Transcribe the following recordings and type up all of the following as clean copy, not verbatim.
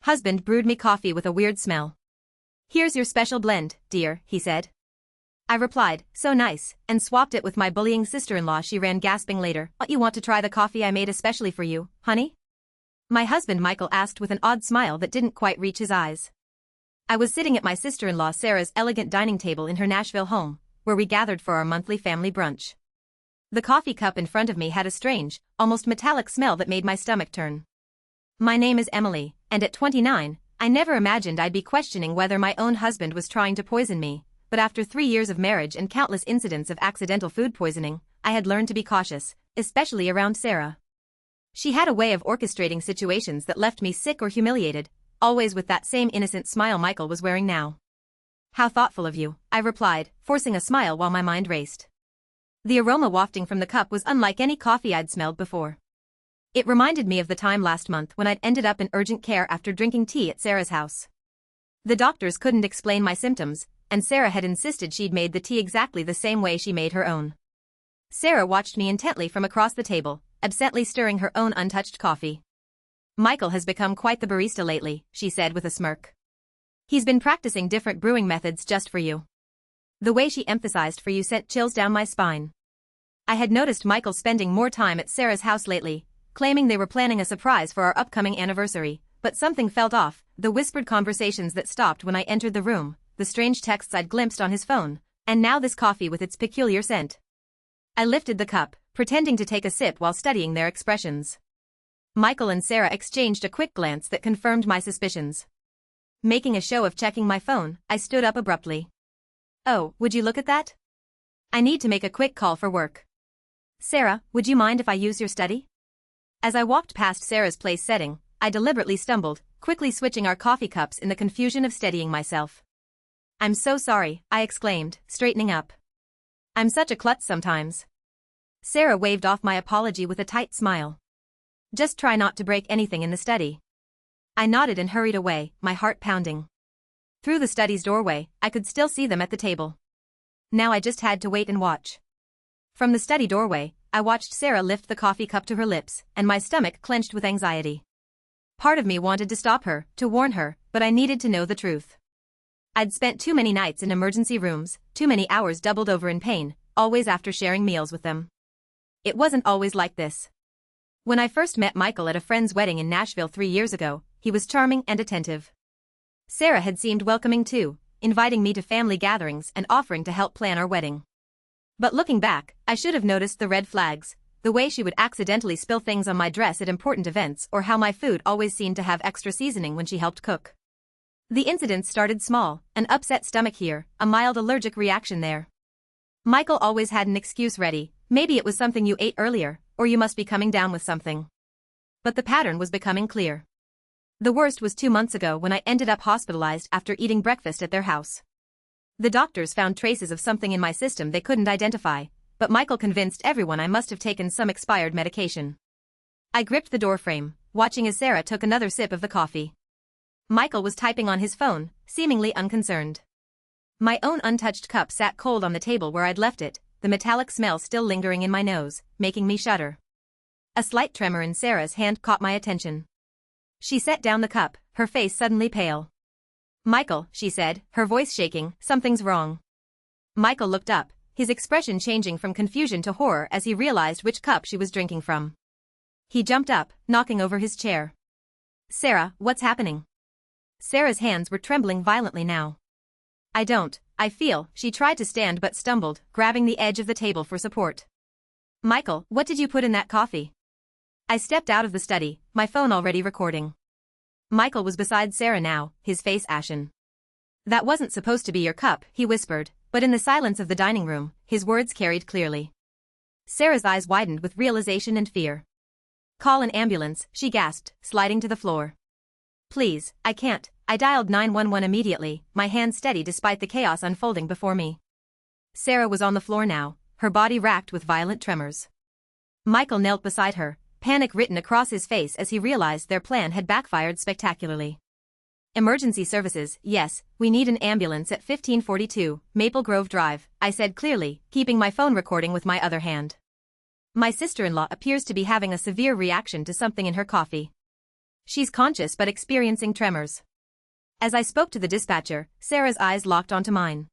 husband brewed me coffee with a weird smell. "Here's your special blend, dear," he said. I replied, "So nice," and swapped it with my bullying sister-in-law. She ran gasping later, "You want to try the coffee I made especially for you, honey?" My husband Michael asked with an odd smile that didn't quite reach his eyes. I was sitting at my sister-in-law Sarah's elegant dining table in her Nashville home, where we gathered for our monthly family brunch. The coffee cup in front of me had a strange, almost metallic smell that made my stomach turn. My name is Emily, and at 29, I never imagined I'd be questioning whether my own husband was trying to poison me, but after 3 years of marriage and countless incidents of accidental food poisoning, I had learned to be cautious, especially around Sarah. She had a way of orchestrating situations that left me sick or humiliated, always with that same innocent smile Michael was wearing now. "How thoughtful of you," I replied, forcing a smile while my mind raced. The aroma wafting from the cup was unlike any coffee I'd smelled before. It reminded me of the time last month when I'd ended up in urgent care after drinking tea at Sarah's house. The doctors couldn't explain my symptoms, and Sarah had insisted she'd made the tea exactly the same way she made her own. Sarah watched me intently from across the table, absently stirring her own untouched coffee. "Michael has become quite the barista lately," she said with a smirk. "He's been practicing different brewing methods just for you." The way she emphasized "for you" sent chills down my spine. I had noticed Michael spending more time at Sarah's house lately, claiming they were planning a surprise for our upcoming anniversary, but something felt off, the whispered conversations that stopped when I entered the room, the strange texts I'd glimpsed on his phone, and now this coffee with its peculiar scent. I lifted the cup, pretending to take a sip while studying their expressions. Michael and Sarah exchanged a quick glance that confirmed my suspicions. Making a show of checking my phone, I stood up abruptly. "Oh, would you look at that? I need to make a quick call for work. Sarah, would you mind if I use your study?" As I walked past Sarah's place setting, I deliberately stumbled, quickly switching our coffee cups in the confusion of steadying myself. "I'm so sorry," I exclaimed, straightening up. "I'm such a klutz sometimes." Sarah waved off my apology with a tight smile. "Just try not to break anything in the study." I nodded and hurried away, my heart pounding. Through the study's doorway, I could still see them at the table. Now I just had to wait and watch. From the study doorway, I watched Sarah lift the coffee cup to her lips, and my stomach clenched with anxiety. Part of me wanted to stop her, to warn her, but I needed to know the truth. I'd spent too many nights in emergency rooms, too many hours doubled over in pain, always after sharing meals with them. It wasn't always like this. When I first met Michael at a friend's wedding in Nashville 3 years ago, he was charming and attentive. Sarah had seemed welcoming too, inviting me to family gatherings and offering to help plan our wedding. But looking back, I should have noticed the red flags, the way she would accidentally spill things on my dress at important events or how my food always seemed to have extra seasoning when she helped cook. The incidents started small, an upset stomach here, a mild allergic reaction there. Michael always had an excuse ready, maybe it was something you ate earlier, or you must be coming down with something. But the pattern was becoming clear. The worst was 2 months ago when I ended up hospitalized after eating breakfast at their house. The doctors found traces of something in my system they couldn't identify, but Michael convinced everyone I must have taken some expired medication. I gripped the doorframe, watching as Sarah took another sip of the coffee. Michael was typing on his phone, seemingly unconcerned. My own untouched cup sat cold on the table where I'd left it, the metallic smell still lingering in my nose, making me shudder. A slight tremor in Sarah's hand caught my attention. She set down the cup, her face suddenly pale. "Michael," she said, her voice shaking, "something's wrong." Michael looked up, his expression changing from confusion to horror as he realized which cup she was drinking from. He jumped up, knocking over his chair. "Sarah, what's happening?" Sarah's hands were trembling violently now. I feel," she tried to stand but stumbled, grabbing the edge of the table for support. "Michael, what did you put in that coffee?" I stepped out of the study, my phone already recording. Michael was beside Sarah now, his face ashen. "That wasn't supposed to be your cup," he whispered, but in the silence of the dining room, his words carried clearly. Sarah's eyes widened with realization and fear. "Call an ambulance," she gasped, sliding to the floor. "Please, I can't." I dialed 911 immediately, my hands steady despite the chaos unfolding before me. Sarah was on the floor now, her body racked with violent tremors. Michael knelt beside her, panic written across his face as he realized their plan had backfired spectacularly. "Emergency services, yes, we need an ambulance at 1542 Maple Grove Drive," I said clearly, keeping my phone recording with my other hand. "My sister-in-law appears to be having a severe reaction to something in her coffee." She's conscious but experiencing tremors. As I spoke to the dispatcher, Sarah's eyes locked onto mine.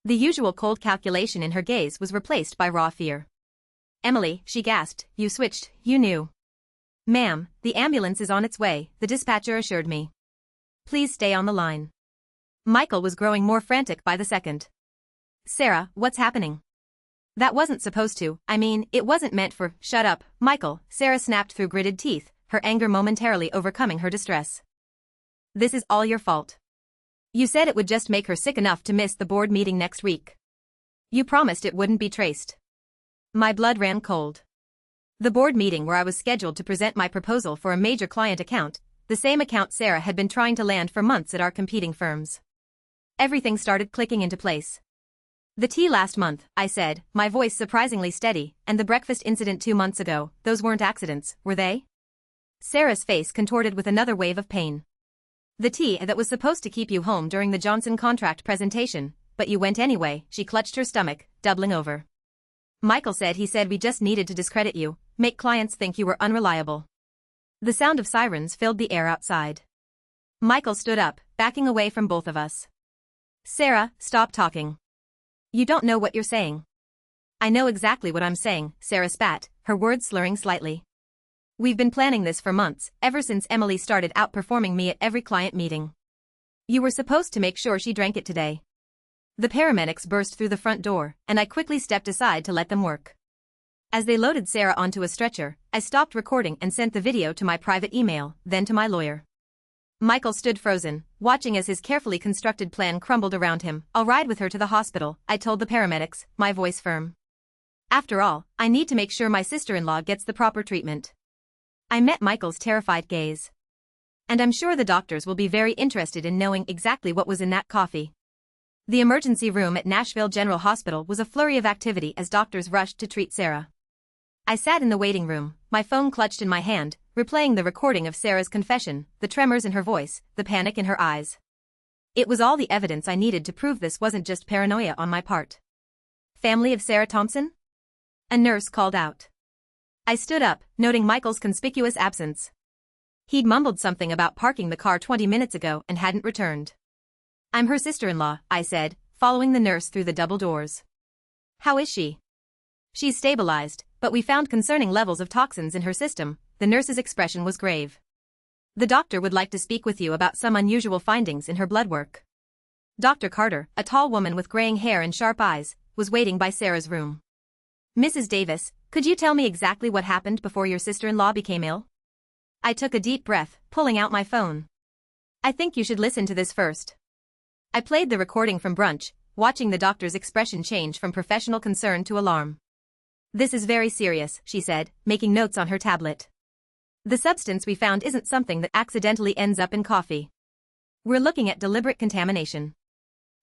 The usual cold calculation in her gaze was replaced by raw fear. "Emily," she gasped, "you switched, you knew." "Ma'am, the ambulance is on its way," the dispatcher assured me. "Please stay on the line." Michael was growing more frantic by the second. "Sarah, what's happening?" "That wasn't supposed to, I mean, it wasn't meant for—" "Shut up, Michael," Sarah snapped through gritted teeth, her anger momentarily overcoming her distress. "This is all your fault. You said it would just make her sick enough to miss the board meeting next week. You promised it wouldn't be traced." My blood ran cold. The board meeting where I was scheduled to present my proposal for a major client account, the same account Sarah had been trying to land for months at our competing firms. Everything started clicking into place. "The tea last month," I said, my voice surprisingly steady, "and the breakfast incident 2 months ago, those weren't accidents, were they?" Sarah's face contorted with another wave of pain. "The tea that was supposed to keep you home during the Johnson contract presentation, but you went anyway," she clutched her stomach, doubling over. "Michael said we just needed to discredit you, make clients think you were unreliable." The sound of sirens filled the air outside. Michael stood up, backing away from both of us. "Sarah, stop talking. You don't know what you're saying." "I know exactly what I'm saying," Sarah spat, her words slurring slightly. "We've been planning this for months, ever since Emily started outperforming me at every client meeting. You were supposed to make sure she drank it today." The paramedics burst through the front door, and I quickly stepped aside to let them work. As they loaded Sarah onto a stretcher, I stopped recording and sent the video to my private email, then to my lawyer. Michael stood frozen, watching as his carefully constructed plan crumbled around him. "I'll ride with her to the hospital," I told the paramedics, my voice firm. "After all, I need to make sure my sister-in-law gets the proper treatment." I met Michael's terrified gaze. "And I'm sure the doctors will be very interested in knowing exactly what was in that coffee." The emergency room at Nashville General Hospital was a flurry of activity as doctors rushed to treat Sarah. I sat in the waiting room, my phone clutched in my hand, replaying the recording of Sarah's confession, the tremors in her voice, the panic in her eyes. It was all the evidence I needed to prove this wasn't just paranoia on my part. "Family of Sarah Thompson?" a nurse called out. I stood up, noting Michael's conspicuous absence. He'd mumbled something about parking the car 20 minutes ago and hadn't returned. "I'm her sister-in-law," I said, following the nurse through the double doors. "How is she?" "She's stabilized, but we found concerning levels of toxins in her system." The nurse's expression was grave. "The doctor would like to speak with you about some unusual findings in her blood work." Dr. Carter, a tall woman with graying hair and sharp eyes, was waiting by Sarah's room. "Mrs. Davis, could you tell me exactly what happened before your sister-in-law became ill?" I took a deep breath, pulling out my phone. "I think you should listen to this first." I played the recording from brunch, watching the doctor's expression change from professional concern to alarm. "This is very serious," she said, making notes on her tablet. "The substance we found isn't something that accidentally ends up in coffee. We're looking at deliberate contamination."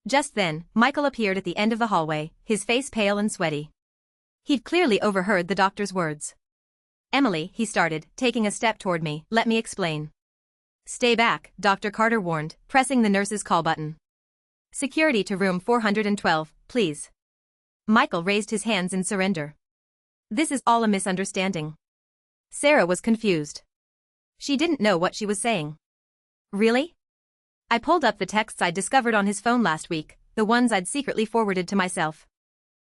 Just then, Michael appeared at the end of the hallway, his face pale and sweaty. He'd clearly overheard the doctor's words. "Emily," he started, taking a step toward me, "let me explain." "Stay back," Dr. Carter warned, pressing the nurse's call button. "Security to room 412, please." Michael raised his hands in surrender. "This is all a misunderstanding." Sarah was confused. She didn't know what she was saying. "Really?" I pulled up the texts I'd discovered on his phone last week, the ones I'd secretly forwarded to myself.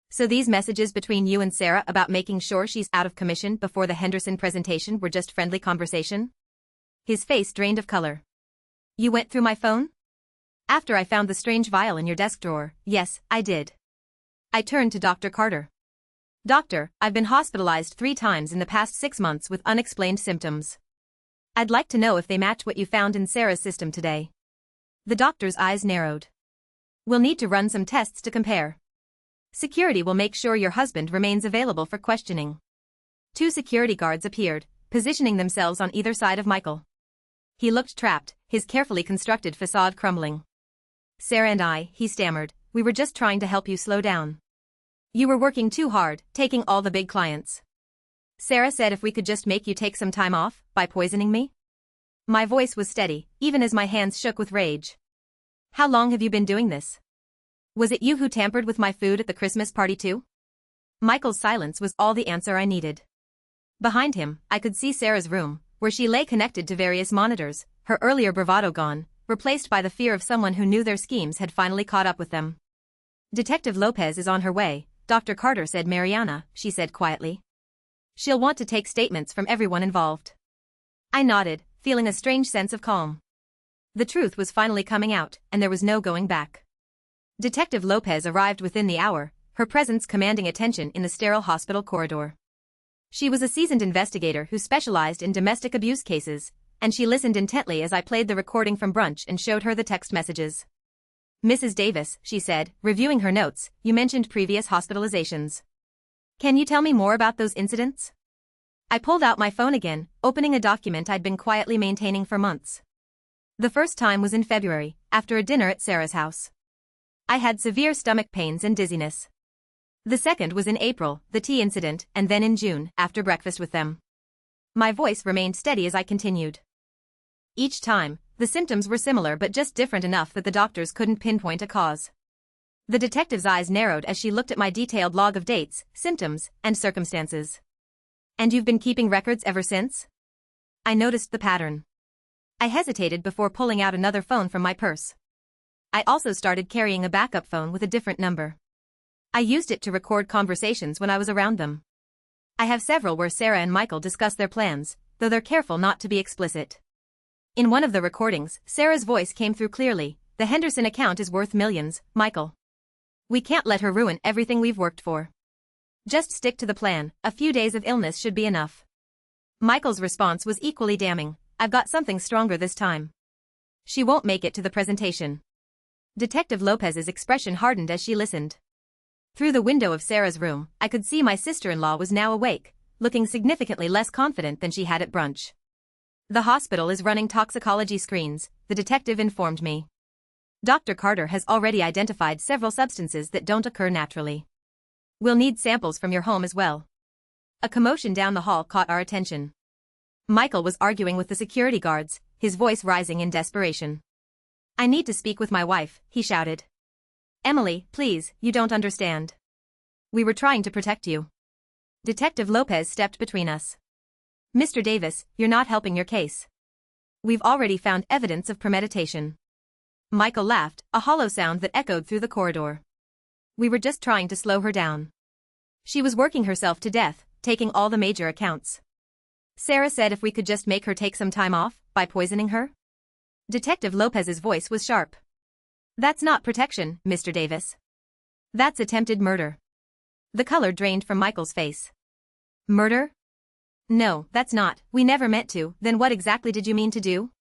"So these messages between you and Sarah about making sure she's out of commission before the Henderson presentation were just friendly conversation?" His face drained of color. "You went through my phone?" "After I found the strange vial in your desk drawer, yes, I did." I turned to Dr. Carter. "Doctor, I've been hospitalized 3 times in the past 6 months with unexplained symptoms. I'd like to know if they match what you found in Sarah's system today." The doctor's eyes narrowed. "We'll need to run some tests to compare. Security will make sure your husband remains available for questioning." 2 security guards appeared, positioning themselves on either side of Michael. He looked trapped, his carefully constructed facade crumbling. "Sarah and I," he stammered, "we were just trying to help you slow down. You were working too hard, taking all the big clients. Sarah said if we could just make you take some time off, by poisoning me." My voice was steady, even as my hands shook with rage. "How long have you been doing this? Was it you who tampered with my food at the Christmas party too?" Michael's silence was all the answer I needed. Behind him, I could see Sarah's room, where she lay connected to various monitors, her earlier bravado gone, replaced by the fear of someone who knew their schemes had finally caught up with them. Detective Lopez is on her way, Dr. Carter said. Mariana, she said quietly. She'll want to take statements from everyone involved. I nodded, feeling a strange sense of calm. The truth was finally coming out, and there was no going back. Detective Lopez arrived within the hour, her presence commanding attention in the sterile hospital corridor. She was a seasoned investigator who specialized in domestic abuse cases, and she listened intently as I played the recording from brunch and showed her the text messages. Mrs. Davis, she said, reviewing her notes, you mentioned previous hospitalizations. Can you tell me more about those incidents? I pulled out my phone again, opening a document I'd been quietly maintaining for months. The first time was in February, after a dinner at Sarah's house. I had severe stomach pains and dizziness. The second was in April, the tea incident, and then in June, after breakfast with them. My voice remained steady as I continued. Each time, the symptoms were similar but just different enough that the doctors couldn't pinpoint a cause. The detective's eyes narrowed as she looked at my detailed log of dates, symptoms, and circumstances. And you've been keeping records ever since? I noticed the pattern. I hesitated before pulling out another phone from my purse. I also started carrying a backup phone with a different number. I used it to record conversations when I was around them. I have several where Sarah and Michael discuss their plans, though they're careful not to be explicit. In one of the recordings, Sarah's voice came through clearly. The Henderson account is worth millions, Michael. We can't let her ruin everything we've worked for. Just stick to the plan, a few days of illness should be enough. Michael's response was equally damning. I've got something stronger this time. She won't make it to the presentation. Detective Lopez's expression hardened as she listened. Through the window of Sarah's room, I could see my sister-in-law was now awake, looking significantly less confident than she had at brunch. The hospital is running toxicology screens, the detective informed me. Dr. Carter has already identified several substances that don't occur naturally. We'll need samples from your home as well. A commotion down the hall caught our attention. Michael was arguing with the security guards, his voice rising in desperation. I need to speak with my wife, he shouted. Emily, please, you don't understand. We were trying to protect you. Detective Lopez stepped between us. Mr. Davis, you're not helping your case. We've already found evidence of premeditation. Michael laughed, a hollow sound that echoed through the corridor. We were just trying to slow her down. She was working herself to death, taking all the major accounts. Sarah said if we could just make her take some time off, by poisoning her? Detective Lopez's voice was sharp. That's not protection, Mr. Davis. That's attempted murder. The color drained from Michael's face. Murder? No, that's not. We never meant to. Then what exactly did you mean to do?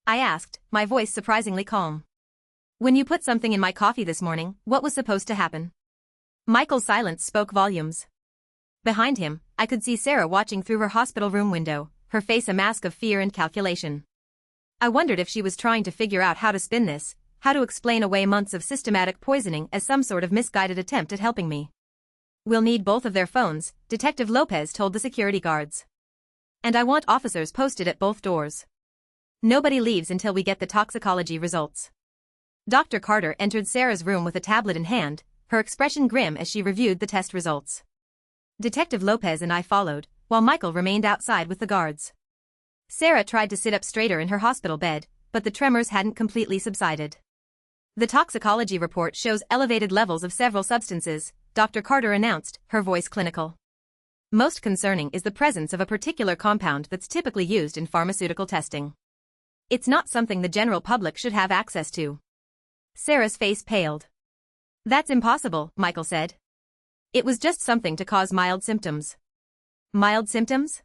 I asked, my voice surprisingly calm. When you put something in my coffee this morning, what was supposed to happen? Michael's silence spoke volumes. Behind him, I could see Sarah watching through her hospital room window, her face a mask of fear and calculation. I wondered if she was trying to figure out how to spin this, how to explain away months of systematic poisoning as some sort of misguided attempt at helping me. We'll need both of their phones, Detective Lopez told the security guards. And I want officers posted at both doors. Nobody leaves until we get the toxicology results. Dr. Carter entered Sarah's room with a tablet in hand, her expression grim as she reviewed the test results. Detective Lopez and I followed, while Michael remained outside with the guards. Sarah tried to sit up straighter in her hospital bed, but the tremors hadn't completely subsided. The toxicology report shows elevated levels of several substances, Dr. Carter announced, her voice clinical. Most concerning is the presence of a particular compound that's typically used in pharmaceutical testing. It's not something the general public should have access to. Sarah's face paled. That's impossible, Michael said. It was just something to cause mild symptoms. Mild symptoms?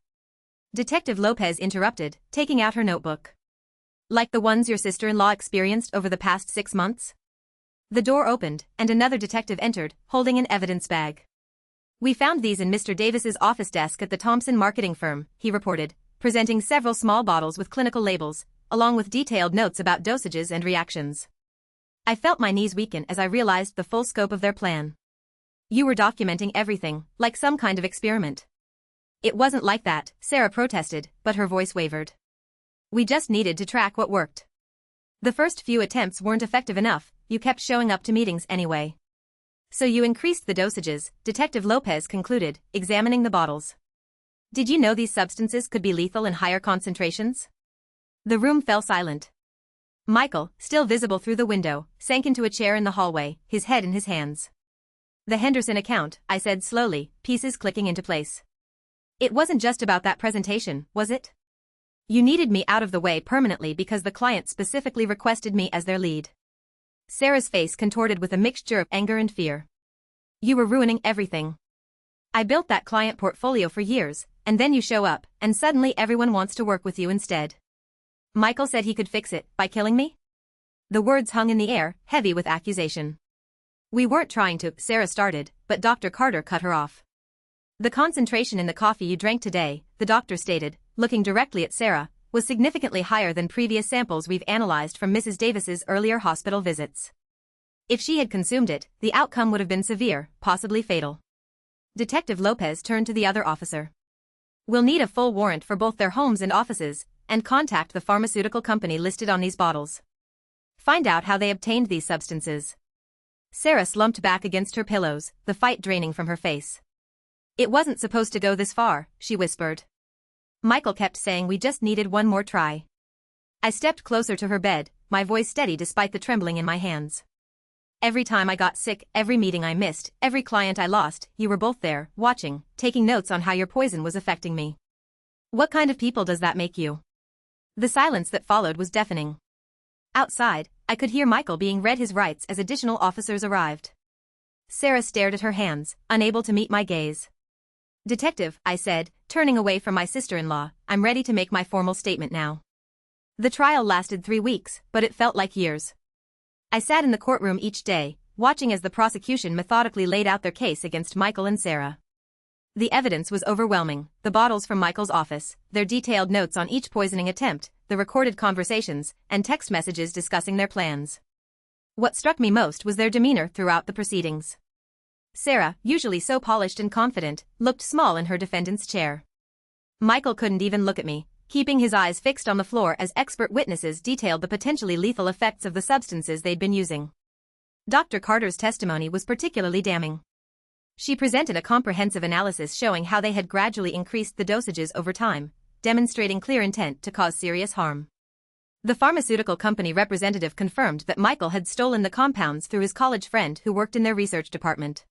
Detective Lopez interrupted, taking out her notebook. Like the ones your sister-in-law experienced over the past 6 months? The door opened, and another detective entered, holding an evidence bag. We found these in Mr. Davis's office desk at the Thompson marketing firm, he reported, presenting several small bottles with clinical labels, along with detailed notes about dosages and reactions. I felt my knees weaken as I realized the full scope of their plan. You were documenting everything, like some kind of experiment. It wasn't like that, Sarah protested, but her voice wavered. We just needed to track what worked. The first few attempts weren't effective enough, you kept showing up to meetings anyway. So you increased the dosages, Detective Lopez concluded, examining the bottles. Did you know these substances could be lethal in higher concentrations? The room fell silent. Michael, still visible through the window, sank into a chair in the hallway, his head in his hands. The Henderson account, I said slowly, pieces clicking into place. It wasn't just about that presentation, was it? You needed me out of the way permanently because the client specifically requested me as their lead. Sarah's face contorted with a mixture of anger and fear. You were ruining everything. I built that client portfolio for years, and then you show up, and suddenly everyone wants to work with you instead. Michael said he could fix it by killing me? The words hung in the air, heavy with accusation. We weren't trying to, Sarah started, but Dr. Carter cut her off. The concentration in the coffee you drank today, the doctor stated, looking directly at Sarah, was significantly higher than previous samples we've analyzed from Mrs. Davis's earlier hospital visits. If she had consumed it, the outcome would have been severe, possibly fatal. Detective Lopez turned to the other officer. We'll need a full warrant for both their homes and offices, and contact the pharmaceutical company listed on these bottles. Find out how they obtained these substances. Sarah slumped back against her pillows, the fight draining from her face. It wasn't supposed to go this far, she whispered. Michael kept saying we just needed one more try. I stepped closer to her bed, my voice steady despite the trembling in my hands. Every time I got sick, every meeting I missed, every client I lost, you were both there, watching, taking notes on how your poison was affecting me. What kind of people does that make you? The silence that followed was deafening. Outside, I could hear Michael being read his rights as additional officers arrived. Sarah stared at her hands, unable to meet my gaze. Detective, I said, turning away from my sister-in-law, I'm ready to make my formal statement now. The trial lasted 3 weeks, but it felt like years. I sat in the courtroom each day, watching as the prosecution methodically laid out their case against Michael and Sarah. The evidence was overwhelming, the bottles from Michael's office, their detailed notes on each poisoning attempt, the recorded conversations, and text messages discussing their plans. What struck me most was their demeanor throughout the proceedings. Sarah, usually so polished and confident, looked small in her defendant's chair. Michael couldn't even look at me, keeping his eyes fixed on the floor as expert witnesses detailed the potentially lethal effects of the substances they'd been using. Dr. Carter's testimony was particularly damning. She presented a comprehensive analysis showing how they had gradually increased the dosages over time, demonstrating clear intent to cause serious harm. The pharmaceutical company representative confirmed that Michael had stolen the compounds through his college friend who worked in their research department.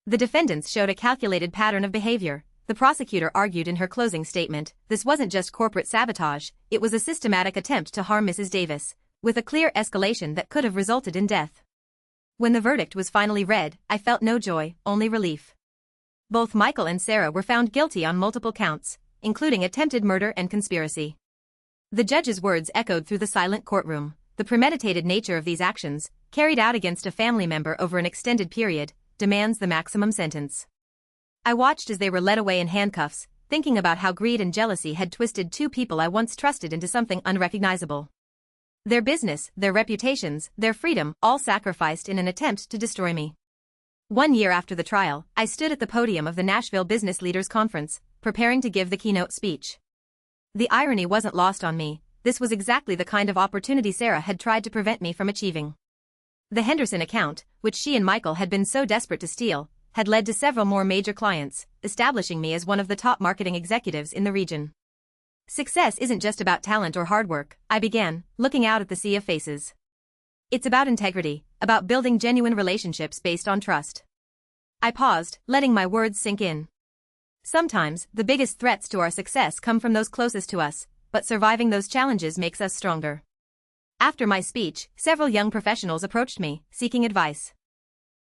The defendants showed a calculated pattern of behavior. The prosecutor argued in her closing statement, this wasn't just corporate sabotage, it was a systematic attempt to harm Mrs. Davis, with a clear escalation that could have resulted in death. When the verdict was finally read, I felt no joy, only relief. Both Michael and Sarah were found guilty on multiple counts, including attempted murder and conspiracy. The judge's words echoed through the silent courtroom. The premeditated nature of these actions, carried out against a family member over an extended period, demands the maximum sentence. I watched as they were led away in handcuffs, thinking about how greed and jealousy had twisted 2 people I once trusted into something unrecognizable. Their business, their reputations, their freedom, all sacrificed in an attempt to destroy me. 1 year after the trial, I stood at the podium of the Nashville Business Leaders Conference, preparing to give the keynote speech. The irony wasn't lost on me, this was exactly the kind of opportunity Sarah had tried to prevent me from achieving. The Henderson account, which she and Michael had been so desperate to steal, had led to several more major clients, establishing me as one of the top marketing executives in the region. Success isn't just about talent or hard work, I began, looking out at the sea of faces. It's about integrity, about building genuine relationships based on trust. I paused, letting my words sink in. Sometimes, the biggest threats to our success come from those closest to us, but surviving those challenges makes us stronger. After my speech, several young professionals approached me, seeking advice.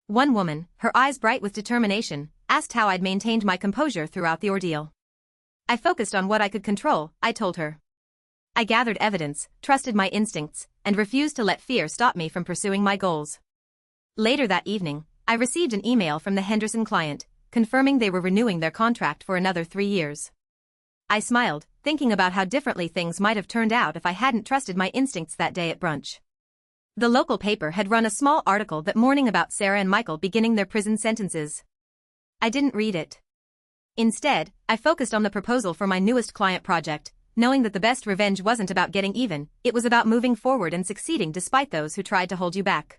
One woman, her eyes bright with determination, asked how I'd maintained my composure throughout the ordeal. I focused on what I could control, I told her. I gathered evidence, trusted my instincts, and refused to let fear stop me from pursuing my goals. Later that evening, I received an email from the Henderson client, confirming they were renewing their contract for another 3 years. I smiled, thinking about how differently things might have turned out if I hadn't trusted my instincts that day at brunch. The local paper had run a small article that morning about Sarah and Michael beginning their prison sentences. I didn't read it. Instead, I focused on the proposal for my newest client project, knowing that the best revenge wasn't about getting even, it was about moving forward and succeeding despite those who tried to hold you back.